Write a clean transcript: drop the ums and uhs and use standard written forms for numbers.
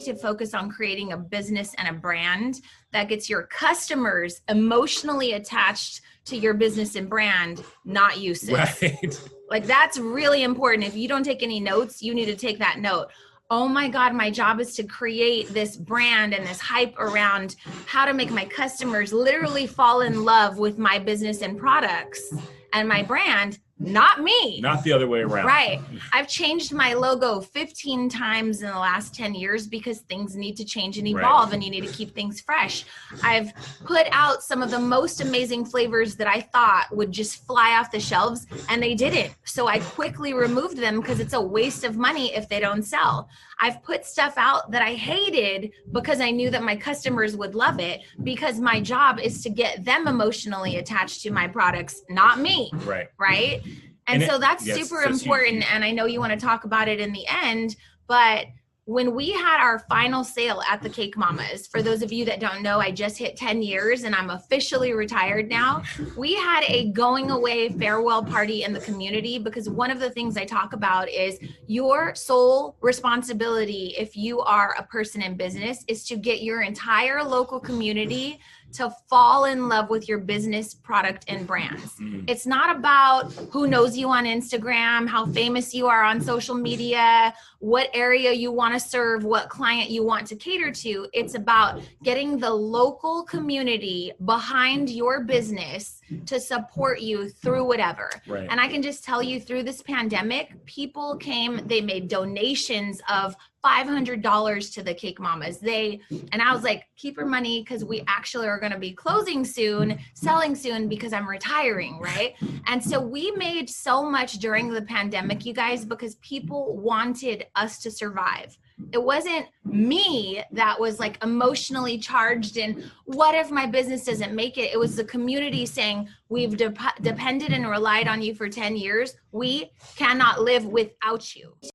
to focus on creating a business and a brand that gets your customers emotionally attached to your business and brand, not you, sis. Right. Like, that's really important. If you don't take any notes, you need to take that note. Oh my God, my job is to create this brand and this hype around how to make my customers literally fall in love with my business and products and my brand, not me. Not the other way around. Right. I've changed my logo 15 times in the last 10 years because things need to change and evolve, and you need to keep things fresh. I've put out some of the most amazing flavors that I thought would just fly off the shelves, and they didn't. So I quickly removed them because it's a waste of money if they don't sell. I've put stuff out that I hated because I knew that my customers would love it, because my job is to get them emotionally attached to my products, not me. Right. Right. And so that's super important. And I know you want to talk about it in the end, but when we had our final sale at the Cake Mamas, for those of you that don't know, I just hit 10 years and I'm officially retired now. We had a going away farewell party in the community, because one of the things I talk about is your sole responsibility, if you are a person in business, is to get your entire local community to fall in love with your business, product, and brands. It's not about who knows you on Instagram, how famous you are on social media, what area you want to serve, what client you want to cater to. It's about getting the local community behind your business to support you through whatever. Right. And I can just tell you, through this pandemic, people came, they made donations of $500 to the Cake Mamas. And I was like, keep your money, because we actually are going to be closing soon, selling soon, because I'm retiring, right? And so we made so much during the pandemic, you guys, because people wanted us to survive. It wasn't me that was like emotionally charged and what if my business doesn't make it? It was the community saying, we've depended and relied on you for 10 years. We cannot live without you.